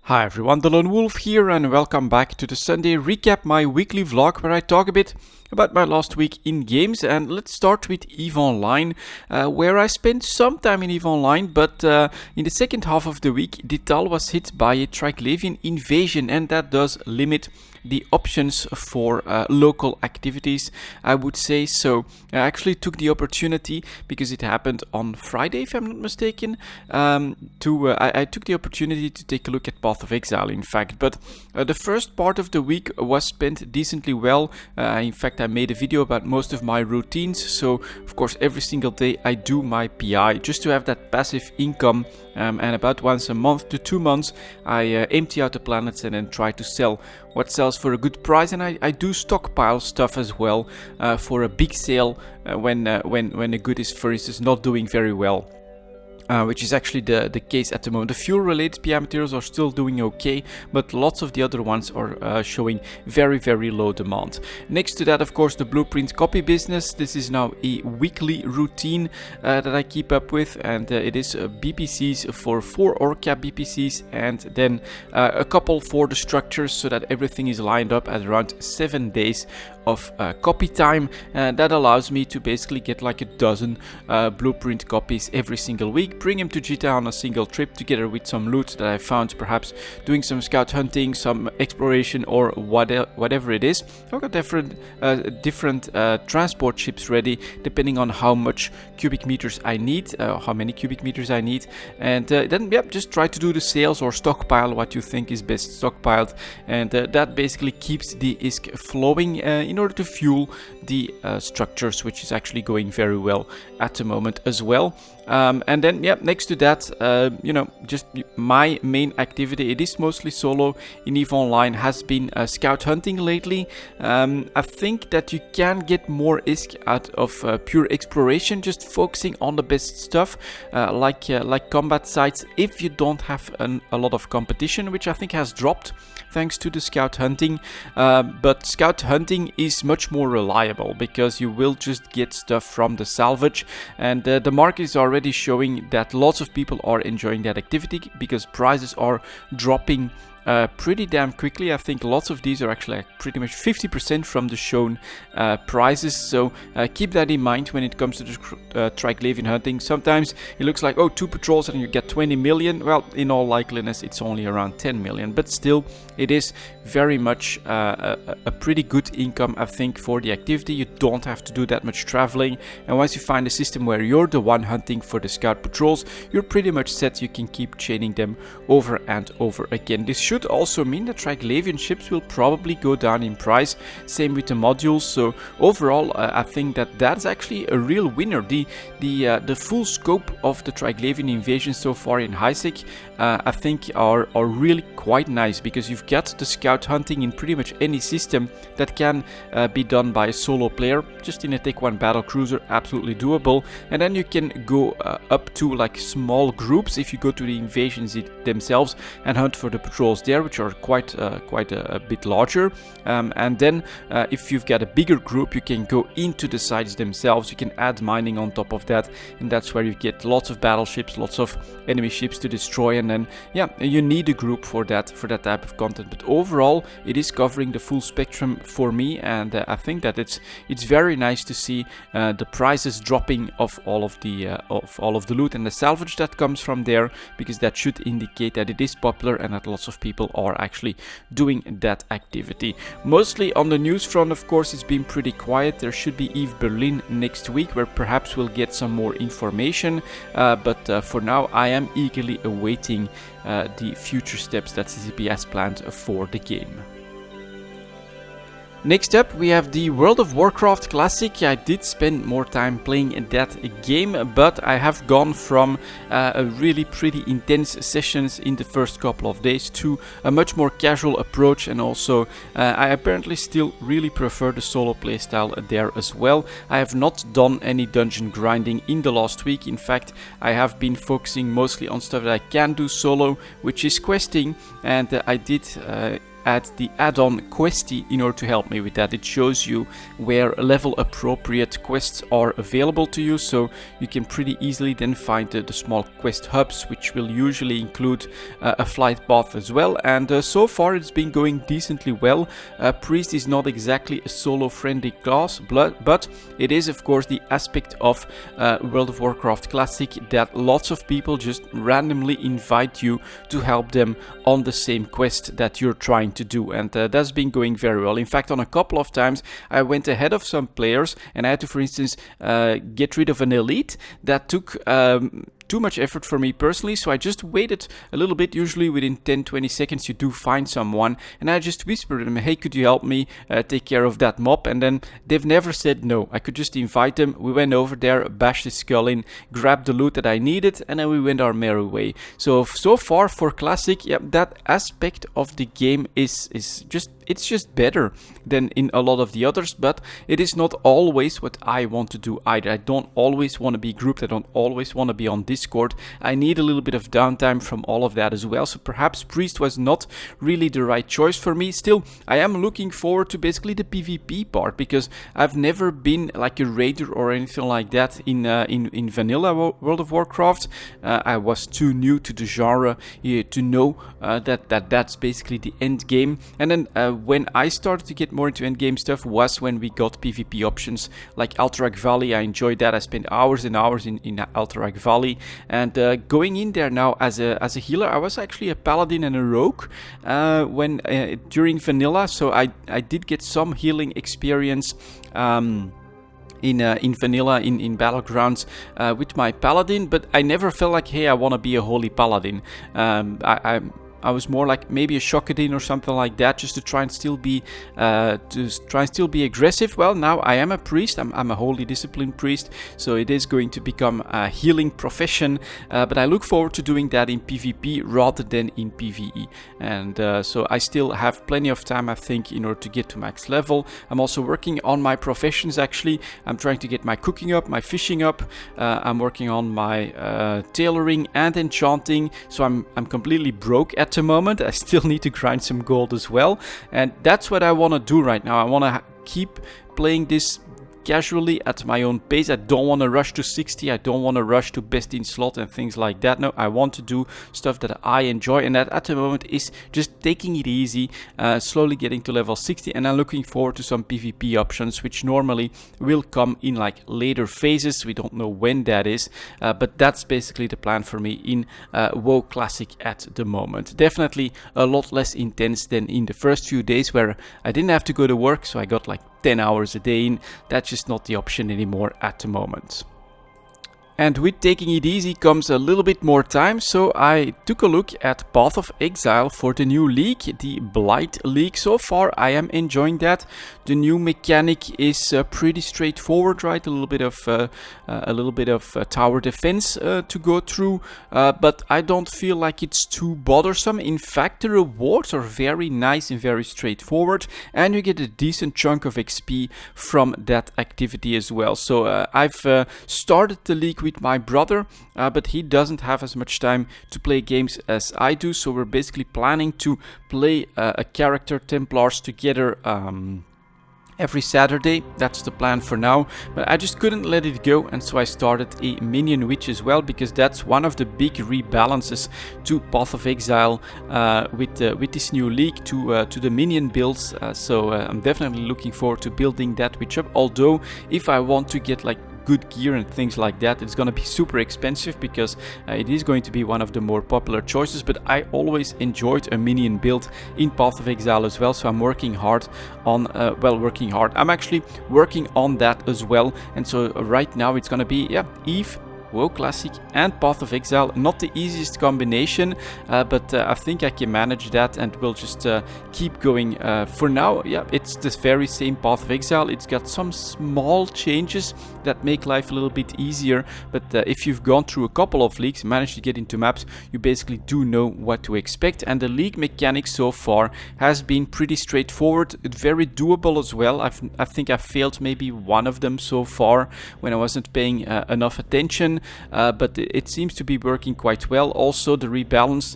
Hi everyone, delonewolf here and welcome back to the Sunday recap, my weekly vlog where I talk a bit about my last week in games. And let's start with EVE Online, where I spent some time in EVE Online, but in the second half of the week, Dital was hit by a Triglavian invasion, and that does limit the options for local activities, I would say. So I actually took the opportunity, because it happened on Friday if I'm not mistaken, I took the opportunity to take a look at Path of Exile, in fact. But the first part of the week was spent decently well. In fact, I made a video about most of my routines, so of course every single day I do my PI just to have that passive income, and about once a month to 2 months I empty out the planets and then try to sell what sells for a good price. And I do stockpile stuff as well for a big sale when a good is, for instance, not doing very well. Which is actually the case at the moment. The fuel-related PI materials are still doing okay, but lots of the other ones are showing very, very low demand. Next to that, of course, the blueprint copy business. This is now a weekly routine that I keep up with, and it is BPCs for 4 OrCap BPCs, and then a couple for the structures, so that everything is lined up at around 7 days of copy time. That allows me to basically get like a dozen blueprint copies every single week, bring them to Jita on a single trip together with some loot that I found, perhaps doing some scout hunting, some exploration, or whatever it is. I've got different transport ships ready depending on how much cubic meters I need, how many cubic meters I need, and then just try to do the sales or stockpile what you think is best stockpiled, and that basically keeps the ISK flowing in order to fuel the structures, which is actually going very well at the moment as well. And then next to that, just my main activity, it is mostly solo in EVE Online, has been scout hunting lately. I think that you can get more ISK out of pure exploration, just focusing on the best stuff, like combat sites, if you don't have a lot of competition, which I think has dropped thanks to the scout hunting. But scout hunting is much more reliable because you will just get stuff from the salvage, and the market is already showing that lots of people are enjoying that activity because prices are dropping pretty damn quickly. I think lots of these are actually pretty much 50% from the shown prices, so keep that in mind when it comes to the Triglavian hunting. Sometimes it looks like, oh, 2 patrols and you get 20 million. Well, in all likeliness it's only around 10 million, but still it is very much a pretty good income, I think, for the activity. You don't have to do that much traveling, and once you find a system where you're the one hunting for the scout patrols, you're pretty much set. You can keep chaining them over and over again. This should also mean that Triglavian ships will probably go down in price, same with the modules. So overall, I think that that's actually a real winner. The full scope of the Triglavian invasion so far in HiSec, I think are really quite nice, because you've got the scout hunting in pretty much any system that can be done by a solo player, just in a Tech 1 battle cruiser, absolutely doable. And then you can go up to like small groups if you go to the invasions themselves and hunt for the patrols there, which are quite a bit larger. And then if you've got a bigger group, you can go into the sites themselves. You can add mining on top of that, and that's where you get lots of battleships, lots of enemy ships to destroy. And then you need a group for that type of content. But overall, it is covering the full spectrum for me, and I think that it's very nice to see the prices dropping of all of the loot and the salvage that comes from there, because that should indicate that it is popular and that lots of people are actually doing that activity. Mostly on the news front, of course, it's been pretty quiet. There should be EVE Berlin next week, where perhaps we'll get some more information, but for now I am eagerly awaiting the future steps that CCP has planned for the game. Next up, we have the World of Warcraft Classic. I did spend more time playing that game, but I have gone from a really pretty intense sessions in the first couple of days to a much more casual approach, and also I apparently still really prefer the solo playstyle there as well. I have not done any dungeon grinding in the last week. In fact, I have been focusing mostly on stuff that I can do solo, which is questing, and I did add the add-on Questy in order to help me with that. It shows you where level appropriate quests are available to you, so you can pretty easily then find the small quest hubs, which will usually include a flight path as well. And so far it's been going decently well. Priest is not exactly a solo friendly class, but it is of course the aspect of World of Warcraft Classic that lots of people just randomly invite you to help them on the same quest that you're trying to do, and that's been going very well. In fact, on a couple of times I went ahead of some players and I had to, for instance, get rid of an elite that took too much effort for me personally, so I just waited a little bit. Usually within 10-20 seconds you do find someone, and I just whispered to them, hey, could you help me take care of that mob? And then they've never said no. I could just invite them. We went over there, bashed his skull in, grabbed the loot that I needed, and then we went our merry way. So far for Classic, yeah, that aspect of the game is just better than in a lot of the others, but it is not always what I want to do either. I don't always want to be grouped. I don't always want to be on Discord. I need a little bit of downtime from all of that as well, so perhaps Priest was not really the right choice for me. Still, I am looking forward to basically the PvP part, because I've never been like a raider or anything like that in vanilla World of Warcraft. I was too new to the genre to know that's basically the end game. And then when I started to get more into endgame stuff was when we got PvP options like Alterac Valley. I enjoyed that. I spent hours and hours in Alterac Valley, and going in there now as a healer. I was actually a paladin and a rogue during vanilla, so I did get some healing experience in vanilla, in battlegrounds with my paladin, but I never felt like, hey, I want to be a holy paladin. I was more like maybe a Shockadin or something like that, just to try and still be aggressive. Well, now I am a priest. I'm a holy discipline priest, so it is going to become a healing profession. But I look forward to doing that in PvP rather than in PvE. And so I still have plenty of time, I think, in order to get to max level. I'm also working on my professions. Actually, I'm trying to get my cooking up, my fishing up. I'm working on my tailoring and enchanting. So I'm completely broke at the moment. I still need to grind some gold as well, and that's what I want to do right now. I want to keep playing this casually at my own pace. I don't want to rush to 60. I don't want to rush to best in slot and things like that. No, I want to do stuff that I enjoy, and that at the moment is just taking it easy, slowly getting to level 60, and I'm looking forward to some PvP options, which normally will come in like later phases. We don't know when that is, but that's basically the plan for me in WoW Classic at the moment. Definitely a lot less intense than in the first few days, where I didn't have to go to work, so I got like 10 hours a day in. That's just not the option anymore at the moment. And with taking it easy comes a little bit more time, so I took a look at Path of Exile for the new league, the Blight League. So far I am enjoying that. The new mechanic is pretty straightforward, right? A little bit of tower defense to go through, but I don't feel like it's too bothersome. In fact, the rewards are very nice and very straightforward, and you get a decent chunk of XP from that activity as well. So I've started the league with my brother, but he doesn't have as much time to play games as I do, so we're basically planning to play a character Templars together every Saturday. That's the plan for now, but I just couldn't let it go, and so I started a Minion Witch as well, because that's one of the big rebalances to Path of Exile with this new league to the Minion builds. So I'm definitely looking forward to building that witch up, although if I want to get like good gear and things like that, it's gonna be super expensive, because it is going to be one of the more popular choices. But I always enjoyed a minion build in Path of Exile as well, so I'm working hard on I'm actually working on that as well. And so right now it's gonna be Eve, WoW Classic and Path of Exile. Not the easiest combination, but I think I can manage that, and we'll just keep going. For now, it's the very same Path of Exile. It's got some small changes that make life a little bit easier, but if you've gone through a couple of leagues, managed to get into maps, you basically do know what to expect. And the league mechanics so far has been pretty straightforward, very doable as well. I think I failed maybe one of them so far when I wasn't paying enough attention. But it seems to be working quite well. Also, the rebalance,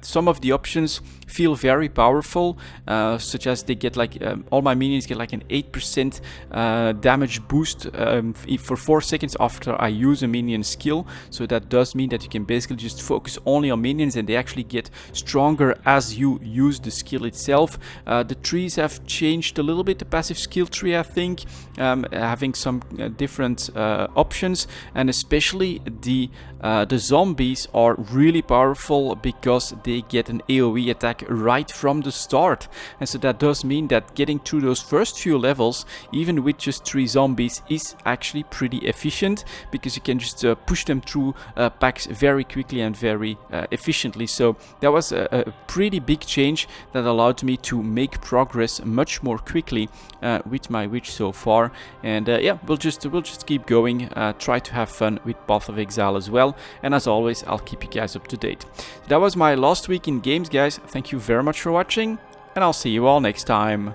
some of the options feel very powerful, such as they get like all my minions get like an 8% damage boost for 4 seconds after I use a minion skill. So that does mean that you can basically just focus only on minions and they actually get stronger as you use the skill itself. The trees have changed a little bit, the passive skill tree, I think, having some different options, and especially the zombies are really powerful because they get an AoE attack right from the start. And so that does mean that getting through those first few levels, even with just 3 zombies, is actually pretty efficient, because you can just push them through packs very quickly and very efficiently. So that was a pretty big change that allowed me to make progress much more quickly with my witch so far. And yeah, we'll just keep going, try to have fun with Path of Exile as well. And as always, I'll keep you guys up to date. That was my last week in games, guys. Thank you very much for watching, and I'll see you all next time.